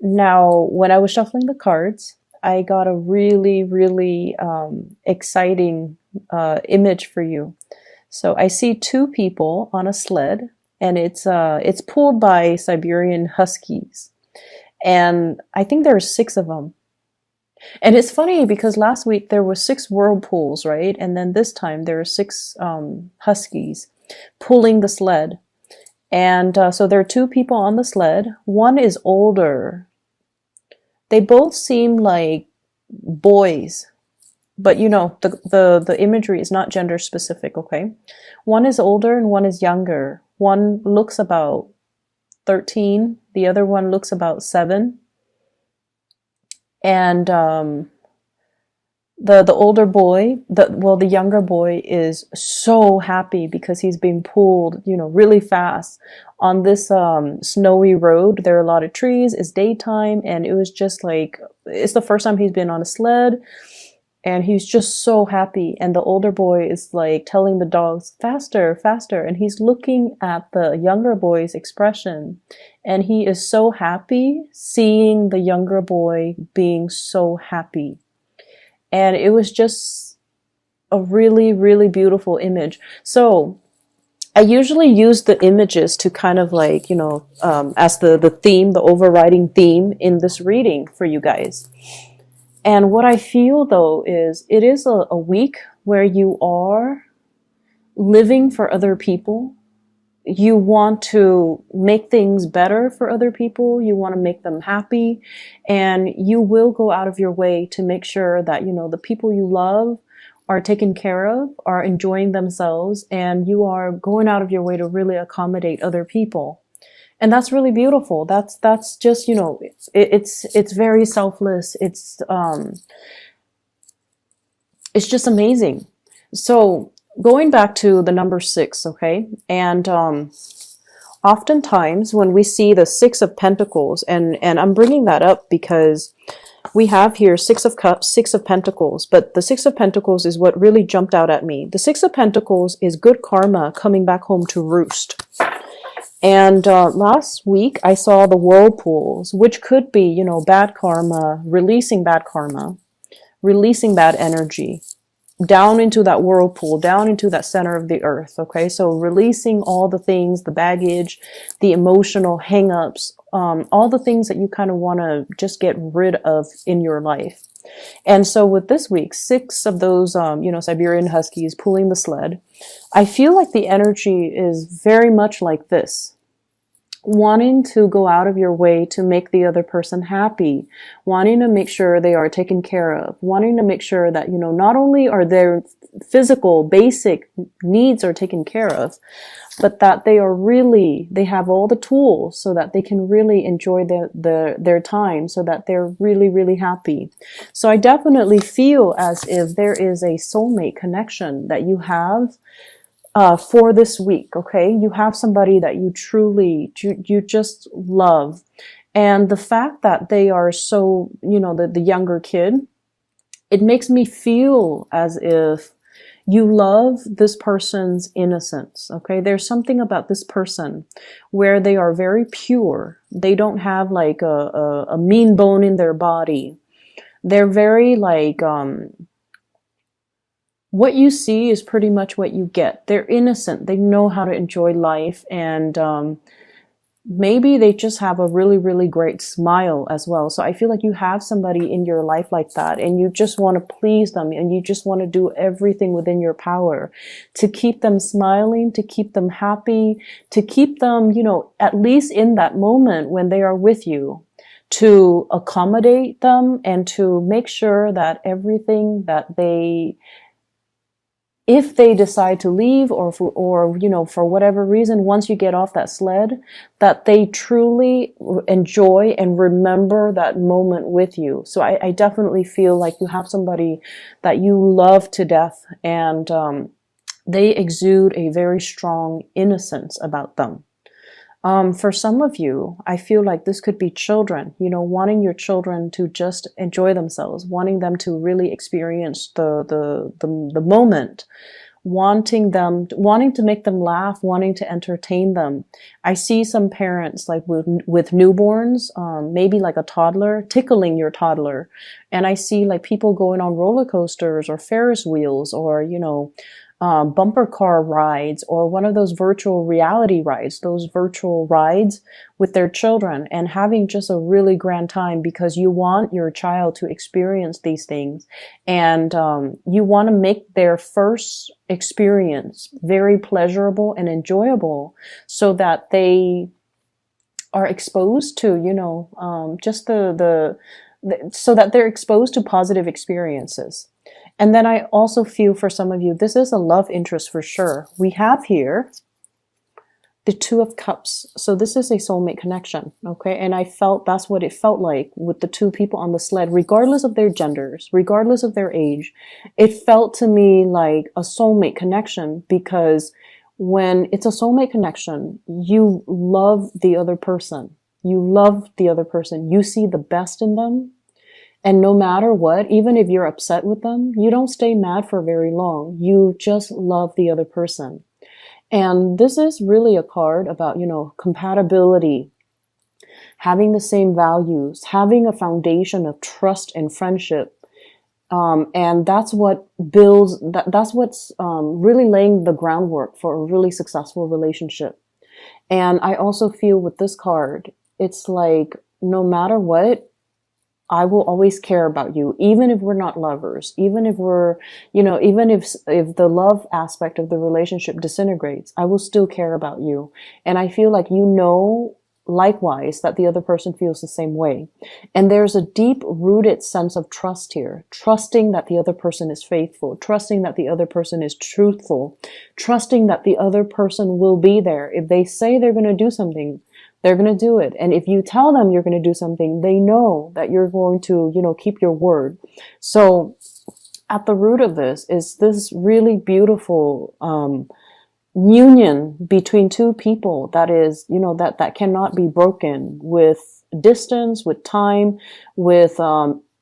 Now, when I was shuffling the cards, I got a really, really exciting image for you. So I see two people on a sled, and it's pulled by Siberian Huskies, and I think there are six of them. And it's funny because last week there were six whirlpools, right? And then this time there are six Huskies pulling the sled. And so there are two people on the sled. One is older. They both seem like boys, but you know, the imagery is not gender specific, okay? One is older and one is younger. One looks about 13, the other one looks about 7. And the older boy, the younger boy is so happy because he's being pulled, you know, really fast on this snowy road. There are a lot of trees. It's daytime, and it was just like it's the first time he's been on a sled, and he's just so happy. And the older boy is like telling the dogs, faster, faster, and he's looking at the younger boy's expression, and he is so happy seeing the younger boy being so happy. And it was just a really, really beautiful image. So I usually use the images to kind of like, you know, as the theme, the overriding theme in this reading for you guys. And what I feel though is it is a week where you are living for other people. You want to make things better for other people. You want to make them happy, and you will go out of your way to make sure that, you know, the people you love are taken care of, are enjoying themselves, and you are going out of your way to really accommodate other people. And that's really beautiful. That's just, you know, it's very selfless. It's just amazing. So going back to the number 6, okay? And oftentimes when we see the 6 of Pentacles, and I'm bringing that up because we have here 6 of Cups, 6 of Pentacles, but the 6 of Pentacles is what really jumped out at me. The 6 of Pentacles is good karma coming back home to roost. And last week I saw the whirlpools, which could be, you know, bad karma, releasing bad karma, releasing bad energy down into that whirlpool, down into that center of the earth. Okay, so releasing all the things, the baggage, the emotional hang-ups, all the things that you kind of want to just get rid of in your life. And so with this week, 6 of those, you know, Siberian Huskies pulling the sled, I feel like the energy is very much like this. Wanting to go out of your way to make the other person happy, wanting to make sure they are taken care of, wanting to make sure that, you know, not only are their physical basic needs are taken care of, but that they have all the tools so that they can really enjoy their time, so that they're really, really happy. So I definitely feel as if there is a soulmate connection that you have for this week, okay? You have somebody that you truly, you just love. And the fact that they are so, you know, the younger kid, it makes me feel as if you love this person's innocence, okay? There's something about this person where they are very pure. They don't have like a mean bone in their body. They're very like, what you see is pretty much what you get. They're innocent. They know how to enjoy life, and maybe they just have a really, really great smile as well. So I feel like you have somebody in your life like that, and you just want to please them, and you just want to do everything within your power to keep them smiling, to keep them happy, to keep them, you know, at least in that moment when they are with you, to accommodate them and to make sure that everything that they, if they decide to leave, or you know, for whatever reason, once you get off that sled, that they truly enjoy and remember that moment with you. So I definitely feel like you have somebody that you love to death, and they exude a very strong innocence about them. For some of you, I feel like this could be children, you know, wanting your children to just enjoy themselves, wanting them to really experience the moment, wanting to make them laugh, wanting to entertain them. I see some parents like with newborns, maybe like a toddler, tickling your toddler. And I see like people going on roller coasters or Ferris wheels or, bumper car rides or one of those virtual reality rides, those virtual rides with their children, and having just a really grand time because you want your child to experience these things, and you want to make their first experience very pleasurable and enjoyable so that they are exposed to, just so that they're exposed to positive experiences. And then I also feel for some of you, this is a love interest for sure. We have here the Two of Cups. So this is a soulmate connection, okay? And I felt that's what it felt like with the two people on the sled, regardless of their genders, regardless of their age. It felt to me like a soulmate connection because when it's a soulmate connection, you love the other person. You love the other person. You see the best in them. And no matter what, even if you're upset with them, you don't stay mad for very long. You just love the other person. And this is really a card about, compatibility, having the same values, having a foundation of trust and friendship. And that's what builds, that's what's really laying the groundwork for a really successful relationship. And I also feel with this card, it's like, no matter what, I will always care about you, even if we're not lovers, even if we're, even if the love aspect of the relationship disintegrates, I will still care about you. And I feel like, likewise, that the other person feels the same way. And there's a deep rooted sense of trust here, trusting that the other person is faithful, trusting that the other person is truthful, trusting that the other person will be there. If they say they're going to do something, they're going to do it. And if you tell them you're going to do something, they know that you're going to, keep your word. So at the root of this is this really beautiful union between two people that is, that cannot be broken with distance, with time, with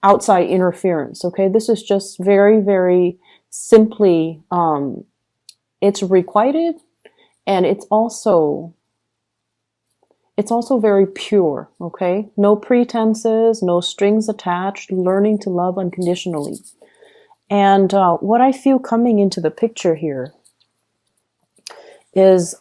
outside interference. Okay, this is just very, very simply, it's requited, and it's also very pure, okay? No pretenses, no strings attached, learning to love unconditionally. And what I feel coming into the picture here is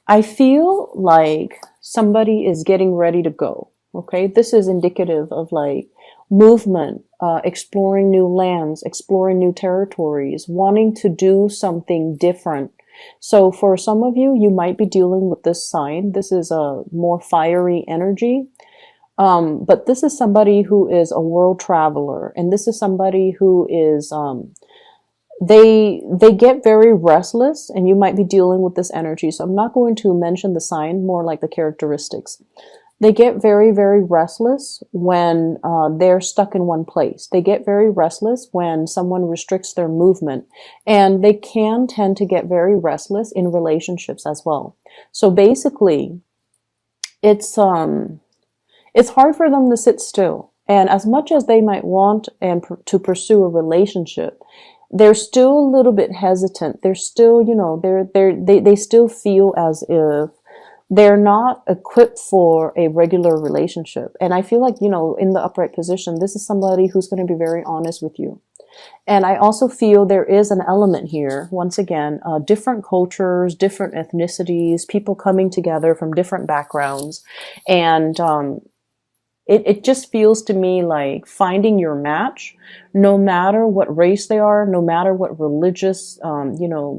I feel like somebody is getting ready to go, okay? This is indicative of like movement, exploring new lands, exploring new territories, wanting to do something different. So for some of you, you might be dealing with this sign. This is a more fiery energy. But this is somebody who is a world traveler. And this is somebody who is, they get very restless, and you might be dealing with this energy. So I'm not going to mention the sign, more like the characteristics. They get very, very restless when they're stuck in one place. They get very restless when someone restricts their movement. And they can tend to get very restless in relationships as well. So basically, it's hard for them to sit still. And as much as they might want to pursue a relationship, they're still a little bit hesitant. They're still, they still feel as if they're not equipped for a regular relationship. And I feel like, in the upright position, this is somebody who's going to be very honest with you. And I also feel there is an element here, once again, different cultures, different ethnicities, people coming together from different backgrounds. And it just feels to me like finding your match, no matter what race they are, no matter what religious,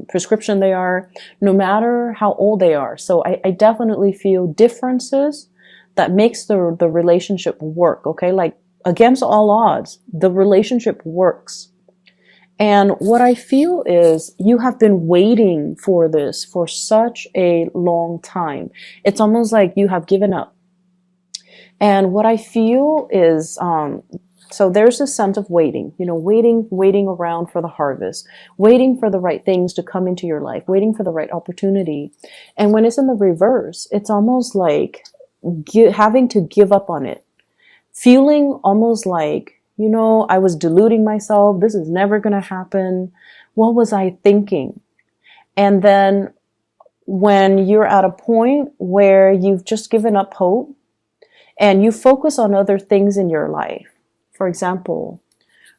prescription they are, no matter how old they are. So I definitely feel differences that makes the relationship work. Okay. Like against all odds, the relationship works. And what I feel is you have been waiting for this for such a long time. It's almost like you have given up. And what I feel is, so there's a sense of waiting, waiting around for the harvest, waiting for the right things to come into your life, waiting for the right opportunity. And when it's in the reverse, it's almost like having to give up on it, feeling almost like You know, I was deluding myself. This is never going to happen. What was I thinking? And then when you're at a point where you've just given up hope and you focus on other things in your life, for example,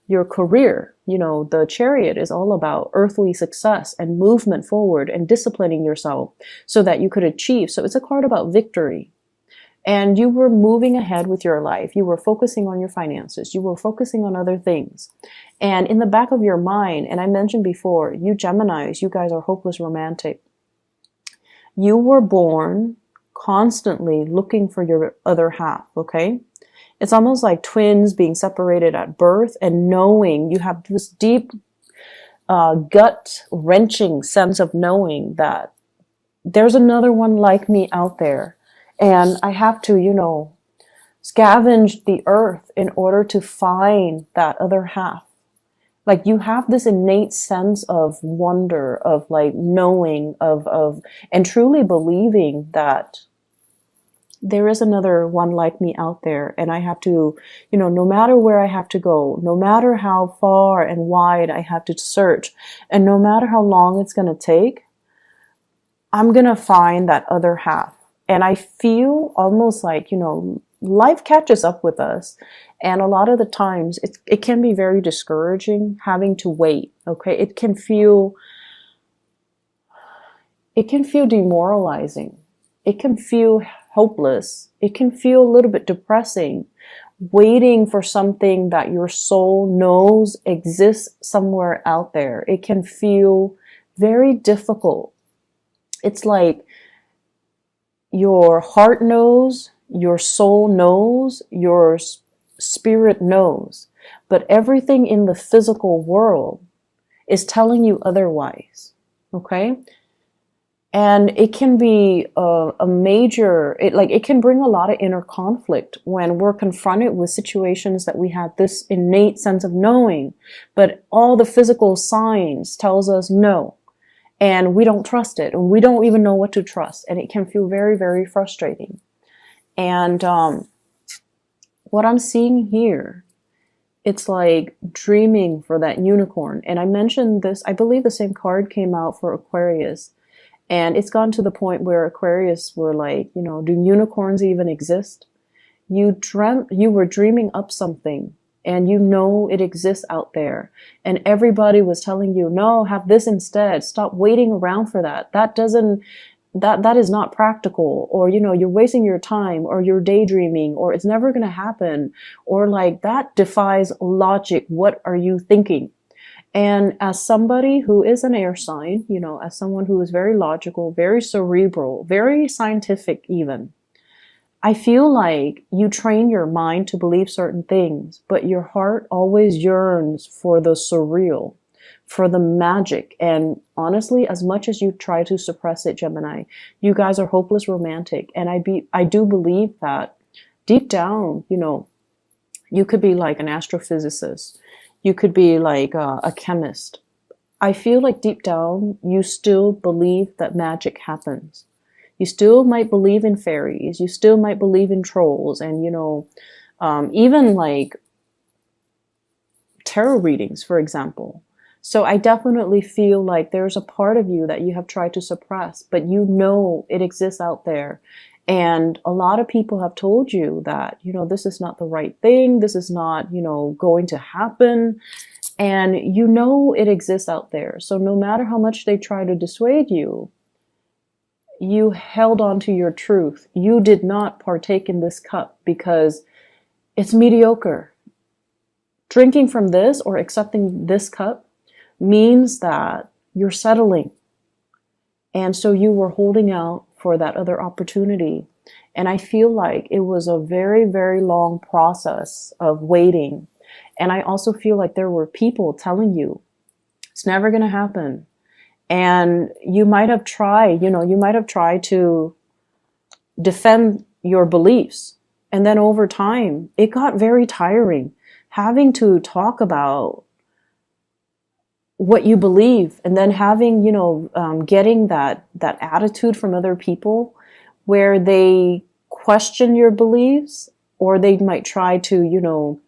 your career, you know, the Chariot is all about earthly success and movement forward and disciplining yourself so that you could achieve. So it's a card about victory. And you were moving ahead with your life. You were focusing on your finances. You were focusing on other things. And in the back of your mind, and I mentioned before, you Geminis, you guys are hopeless romantic. You were born constantly looking for your other half, okay? It's almost like twins being separated at birth and knowing you have this deep, gut-wrenching sense of knowing that there's another one like me out there. And I have to, you know, scavenge the earth in order to find that other half. Like you have this innate sense of wonder, of like knowing, and truly believing that there is another one like me out there. And I have to, you know, no matter where I have to go, no matter how far and wide I have to search, and no matter how long it's going to take, I'm going to find that other half. And I feel almost like, you know, life catches up with us. And a lot of the times it can be very discouraging having to wait. Okay. It can feel demoralizing. It can feel hopeless. It can feel a little bit depressing, waiting for something that your soul knows exists somewhere out there. It can feel very difficult. It's like, your heart knows, your soul knows, your spirit knows, but everything in the physical world is telling you otherwise, okay? And it can be a major, it can bring a lot of inner conflict when we're confronted with situations that we have this innate sense of knowing, but all the physical signs tells us no. And we don't trust it, and we don't even know what to trust, and it can feel very, very frustrating. And what I'm seeing here, it's like dreaming for that unicorn. And I mentioned this, I believe the same card came out for Aquarius, and it's gone to the point where Aquarius were like, you know, do unicorns even exist? You were dreaming up something, and you know it exists out there. And everybody was telling you, no, have this instead. Stop waiting around for that. That is not practical. Or, you know, you're wasting your time, or you're daydreaming, or it's never going to happen. Or like, that defies logic. What are you thinking? And as somebody who is an air sign, you know, as someone who is very logical, very cerebral, very scientific even, I feel like you train your mind to believe certain things, but your heart always yearns for the surreal, for the magic. And honestly, as much as you try to suppress it, Gemini, you guys are hopeless romantic. And I do believe that deep down, you know, you could be like an astrophysicist. You could be like a chemist. I feel like deep down, you still believe that magic happens. You still might believe in fairies. You still might believe in trolls, and, you know, even like tarot readings, for example. So I definitely feel like there's a part of you that you have tried to suppress, but you know it exists out there. And a lot of people have told you that, you know, this is not the right thing. This is not, you know, going to happen. And you know it exists out there. So no matter how much they try to dissuade you, you held on to your truth. You did not partake in this cup because it's mediocre. Drinking from this or accepting this cup means that you're settling. And so you were holding out for that other opportunity. And I feel like it was a very, very long process of waiting. And I also feel like there were people telling you, it's never going to happen. And you might have tried, you know, you might have tried to defend your beliefs. And then over time, it got very tiring having to talk about what you believe, and then having, you know, getting that attitude from other people where they question your beliefs, or they might try to, you know,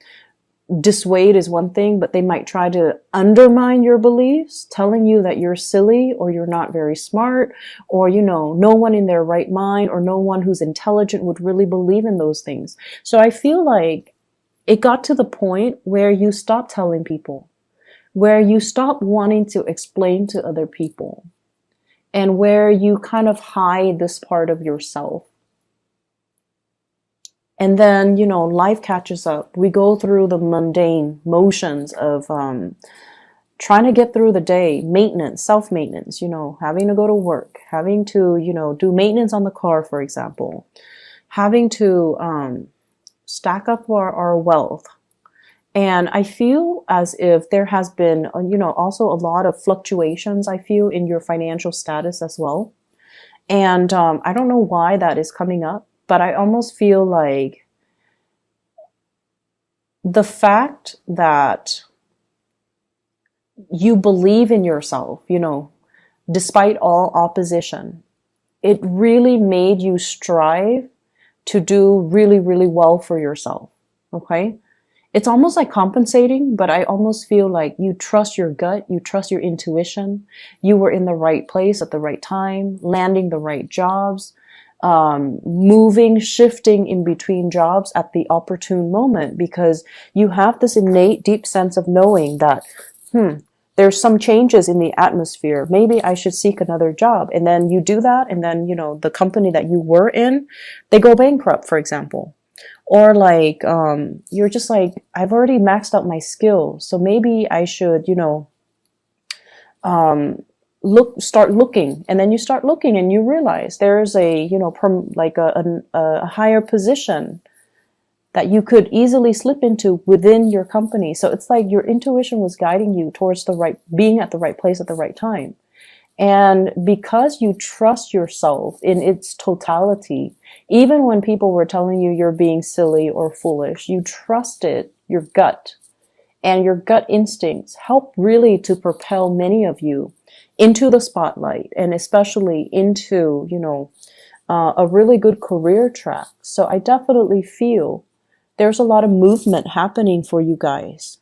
dissuade is one thing, but they might try to undermine your beliefs, telling you that you're silly or you're not very smart, or, no one in their right mind or no one who's intelligent would really believe in those things. So I feel like it got to the point where you stop telling people, where you stop wanting to explain to other people, and where you kind of hide this part of yourself. And then, life catches up. We go through the mundane motions of trying to get through the day, maintenance, self-maintenance, having to go to work, having to, do maintenance on the car, for example, having to stack up our wealth. And I feel as if there has been, also a lot of fluctuations, I feel, in your financial status as well. And I don't know why that is coming up. But I almost feel like the fact that you believe in yourself, despite all opposition, it really made you strive to do really, really well for yourself. Okay? It's almost like compensating, but I almost feel like you trust your gut, you trust your intuition, you were in the right place at the right time, landing the right jobs, moving, shifting in between jobs at the opportune moment, because you have this innate deep sense of knowing that, there's some changes in the atmosphere. Maybe I should seek another job. And then you do that. And then, the company that you were in, they go bankrupt, for example. Or like, you're just like, I've already maxed out my skills. So maybe I should, start looking, and then you start looking and you realize there's a a higher position that you could easily slip into within your company. So it's like your intuition was guiding you towards being at the right place at the right time. And because you trust yourself in its totality, even when people were telling you you're being silly or foolish, you trusted your gut, and your gut instincts help really to propel many of you into the spotlight, and especially into, a really good career track. So I definitely feel there's a lot of movement happening for you guys.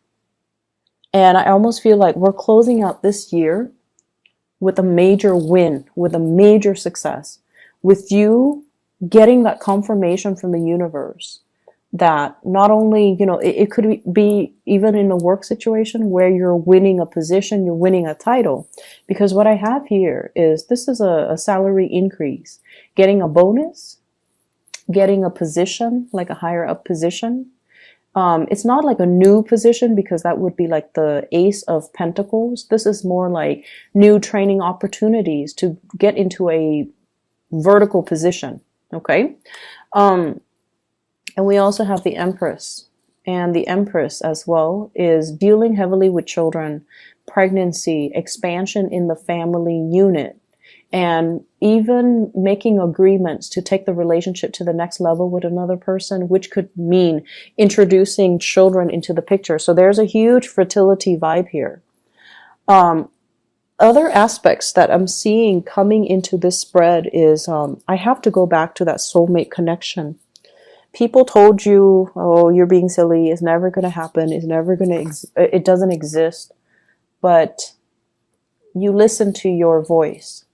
And I almost feel like we're closing out this year with a major win, with a major success, with you getting that confirmation from the universe that not only, it could be even in a work situation where you're winning a position, you're winning a title. Because what I have here is, this is a salary increase, getting a bonus, getting a position, like a higher up position. It's not like a new position, because that would be like the Ace of Pentacles. This is more like new training opportunities to get into a vertical position. Okay. And we also have the Empress. And the Empress as well is dealing heavily with children, pregnancy, expansion in the family unit, and even making agreements to take the relationship to the next level with another person, which could mean introducing children into the picture. So there's a huge fertility vibe here. Other aspects that I'm seeing coming into this spread is I have to go back to that soulmate connection. People told you, oh, you're being silly, it's never going to happen, it's never going to, it doesn't exist. But you listen to your voice.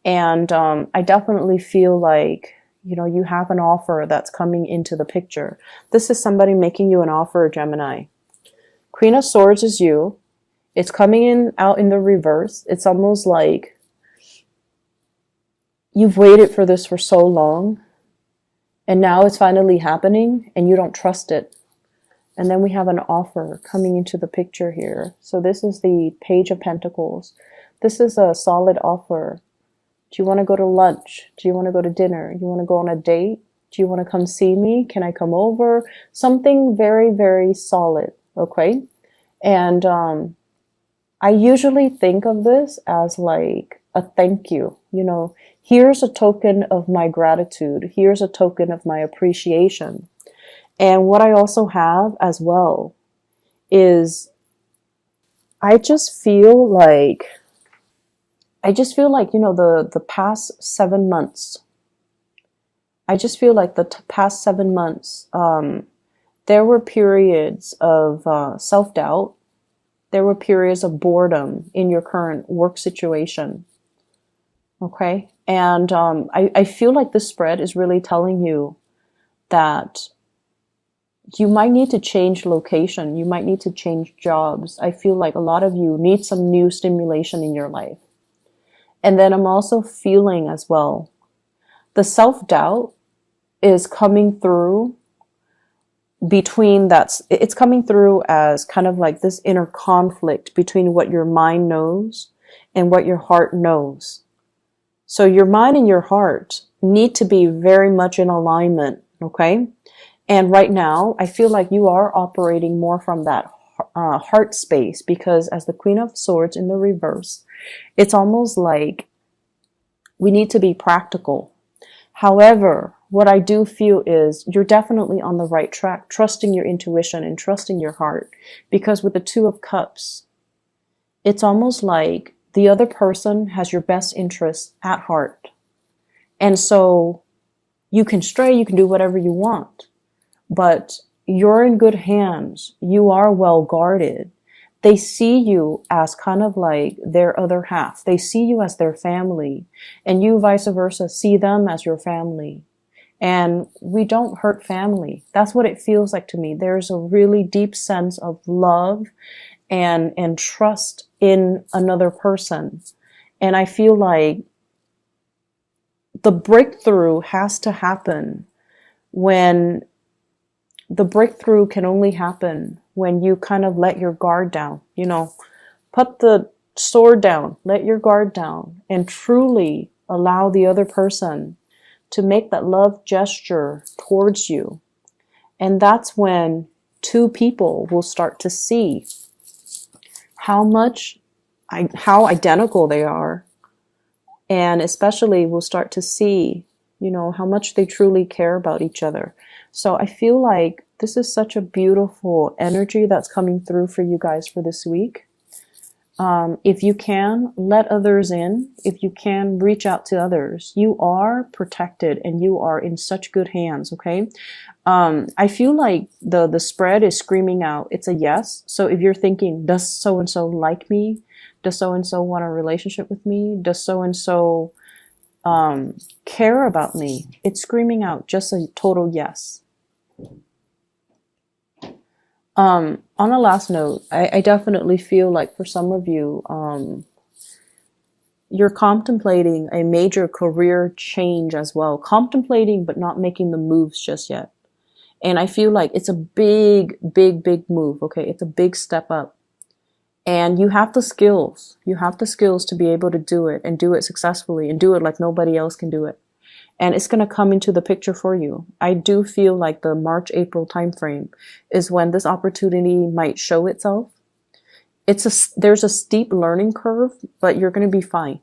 And I definitely feel like, you have an offer that's coming into the picture. This is somebody making you an offer, Gemini. Queen of Swords is you. It's coming out in the reverse. It's almost like you've waited for this for so long, and now it's finally happening, and you don't trust it. And then we have an offer coming into the picture here. So this is the Page of Pentacles. This is a solid offer. Do you want to go to lunch? Do you want to go to dinner? You want to go on a date? Do you want to come see me? Can I come over? Something very, very solid. Okay. And I usually think of this as like a thank you. Here's a token of my gratitude. Here's a token of my appreciation. And what I also have as well is I just feel like, the past 7 months, I just feel like the past 7 months, There were periods of self-doubt. There were periods of boredom in your current work situation. Okay. And I feel like this spread is really telling you that you might need to change location. You might need to change jobs. I feel like a lot of you need some new stimulation in your life. And then I'm also feeling as well, the self-doubt is coming through it's coming through as kind of like this inner conflict between what your mind knows and what your heart knows. So your mind and your heart need to be very much in alignment, okay? And right now, I feel like you are operating more from that heart space, because as the Queen of Swords in the reverse, it's almost like we need to be practical. However, what I do feel is you're definitely on the right track, trusting your intuition and trusting your heart. Because with the Two of Cups, it's almost like the other person has your best interests at heart. And so you can stray, you can do whatever you want, but you're in good hands. You are well guarded. They see you as kind of like their other half. They see you as their family, and you vice versa see them as your family. And we don't hurt family. That's what it feels like to me. There's a really deep sense of love and trust in another person. And I feel like the breakthrough has to happen when the breakthrough can only happen when you kind of let your guard down, you know, put the sword down, let your guard down, and truly allow the other person to make that love gesture towards you. And that's when two people will start to see how identical they are. And especially will start to see, you know, how much they truly care about each other. So I feel like this is such a beautiful energy that's coming through for you guys for this week. If you can, let others in. If you can, reach out to others. You are protected and you are in such good hands, okay? I feel like the spread is screaming out, it's a yes. So if you're thinking, does so-and-so like me? Does so-and-so want a relationship with me? Does so-and-so care about me? It's screaming out just a total yes. On a last note, I definitely feel like for some of you, you're contemplating a major career change as well. Contemplating, but not making the moves just yet. And I feel like it's a big, big, big move, okay? It's a big step up. And you have the skills. You have the skills to be able to do it and do it successfully and do it like nobody else can do it. And it's going to come into the picture for you. I do feel like the March-April timeframe is when this opportunity might show itself. There's a steep learning curve, but you're going to be fine.